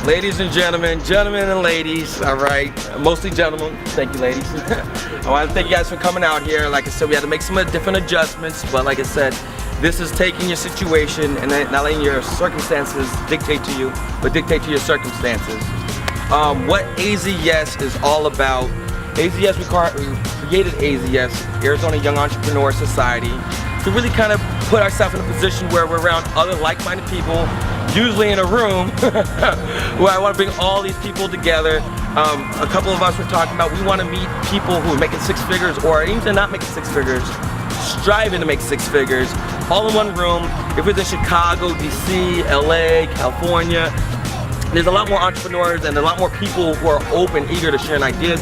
Ladies and gentlemen, gentlemen and ladies, all right, mostly gentlemen, thank you ladies. I want to thank you guys for coming out here. Like I said, we had to make some different adjustments, but like I said, this is taking your situation and not letting your circumstances dictate to you, but dictate to your circumstances. What AZS is all about, AZS, we created AZS, Arizona Young Entrepreneur Society, to really kind of put ourselves in a position where we're around other like-minded people, usually in a room, where I want to bring all these people together. A couple of us were talking about we want to meet people who are making six figures, or even if they're not making six figures, striving to make six figures, all in one room. If it's in Chicago, DC, LA, California, there's a lot more entrepreneurs and a lot more people who are open, eager to sharing ideas.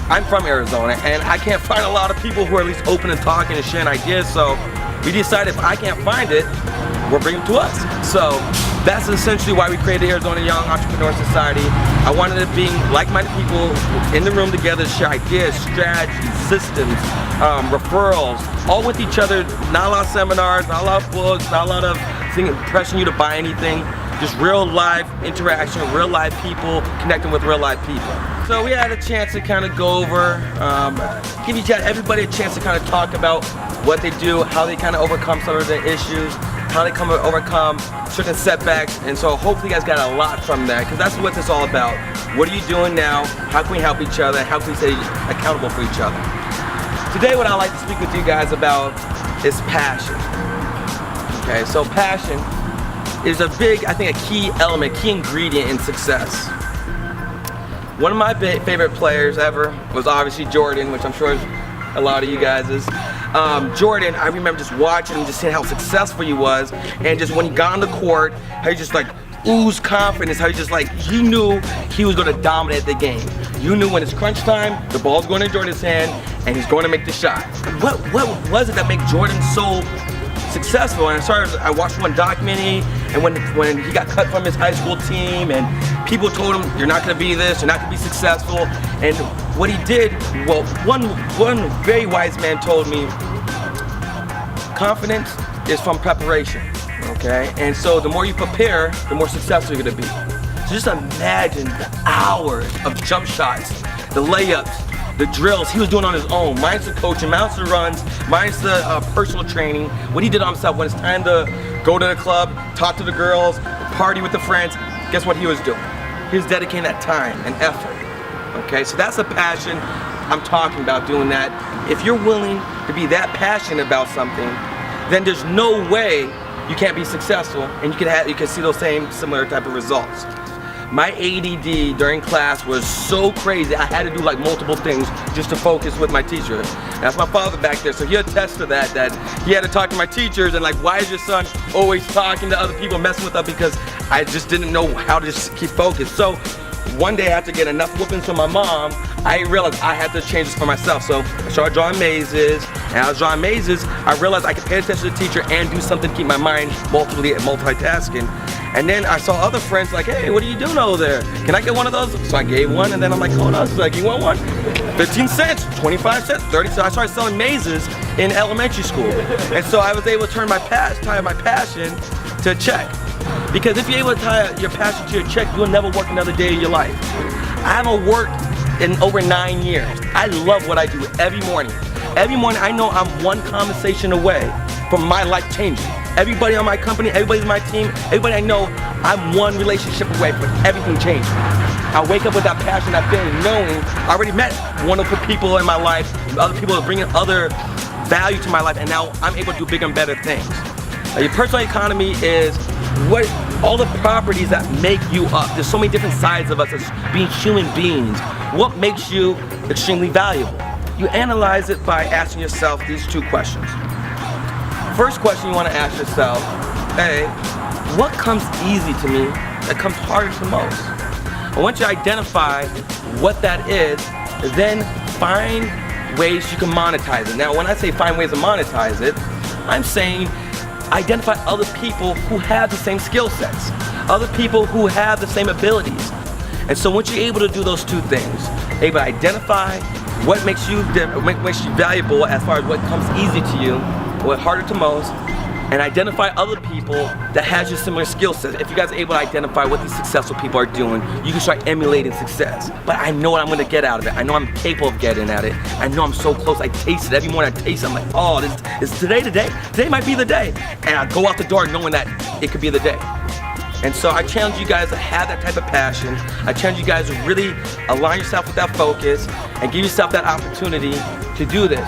I'm from Arizona and I can't find a lot of people who are at least open and talking and sharing ideas, so we decided if I can't find it, we'll bring them to us. So that's essentially why we created Arizona Young Entrepreneur Society. I wanted to bring like-minded people in the room together to share ideas, strategies, systems, referrals, all with each other. Not a lot of seminars, not a lot of books, not a lot of pressing you to buy anything. Just real life interaction, real life people connecting with real life people. So we had a chance to kind of go over, give everybody a chance to kind of talk about what they do, how they kind of overcome some of the issues, how they overcome certain setbacks, and so hopefully you guys got a lot from that, because that's what it's all about. What are you doing now? How can we help each other? How can we stay accountable for each other? Today what I'd like to speak with you guys about is passion. Okay, so passion is a big, I think a key element, key ingredient in success. One of my favorite players ever was obviously Jordan, which I'm sure a lot of you guys is. Jordan, I remember just watching him, just seeing how successful he was, and just when he got on the court, how he just like oozed confidence, how he just like, he knew he was gonna dominate the game. You knew when it's crunch time, the ball's going in Jordan's hand, and he's going to make the shot. What was it that made Jordan so successful? And I watched one documentary, and when he got cut from his high school team, and people told him, you're not gonna be this, you're not gonna be successful, and what he did, well, one very wise man told me, confidence is from preparation, okay? And so the more you prepare, the more successful you're gonna be. So just imagine the hours of jump shots, the layups, the drills he was doing on his own. Mine's the coaching, mine's the runs, mine's the personal training. What he did on himself when it's time to go to the club, talk to the girls, party with the friends, guess what he was doing? He was dedicating that time and effort. Okay, so that's a passion I'm talking about, doing that. If you're willing to be that passionate about something, then there's no way you can't be successful, and you can see those similar type of results. My ADD during class was so crazy, I had to do like multiple things just to focus with my teacher. That's my father back there, so he attests to that he had to talk to my teachers and like, why is your son always talking to other people, messing with them, because I just didn't know how to just keep focused. So one day after getting enough whoopings from my mom, I realized I had to change this for myself. So I started drawing mazes, and as I was drawing mazes, I realized I could pay attention to the teacher and do something to keep my mind multitasking. And then I saw other friends like, hey, what are you doing over there? Can I get one of those? So I gave one, and then I'm like, hold on, so like, you want one? 15 cents, 25 cents, 30 cents. I started selling mazes in elementary school. And so I was able to tie my passion to a check. Because if you're able to tie your passion to your check, you'll never work another day of your life. I haven't worked in over 9 years. I love what I do every morning. Every morning I know I'm one conversation away from my life changing. Everybody on my company, everybody on my team, everybody I know, I'm one relationship away from everything changing. I wake up with that passion, that feeling, knowing I already met wonderful people in my life, other people are bringing other value to my life, and now I'm able to do bigger and better things. Your personal economy is all the properties that make you up. There's so many different sides of us as being human beings. What makes you extremely valuable? You analyze it by asking yourself these two questions. First question you want to ask yourself, hey, what comes easy to me that comes harder to most? And once you identify what that is, then find ways you can monetize it. Now when I say find ways to monetize it, I'm saying identify other people who have the same skill sets, other people who have the same abilities. And so once you're able to do those two things, able to identify what makes you valuable as far as what comes easy to you, what harder to most, and identify other people that has your similar skill set. If you guys are able to identify what these successful people are doing, you can start emulating success. But I know what I'm gonna get out of it. I know I'm capable of getting at it. I know I'm so close. I taste it. Every morning I taste it. I'm like, oh, this is today the day? Today might be the day. And I go out the door knowing that it could be the day. And so I challenge you guys to have that type of passion. I challenge you guys to really align yourself with that focus and give yourself that opportunity to do this.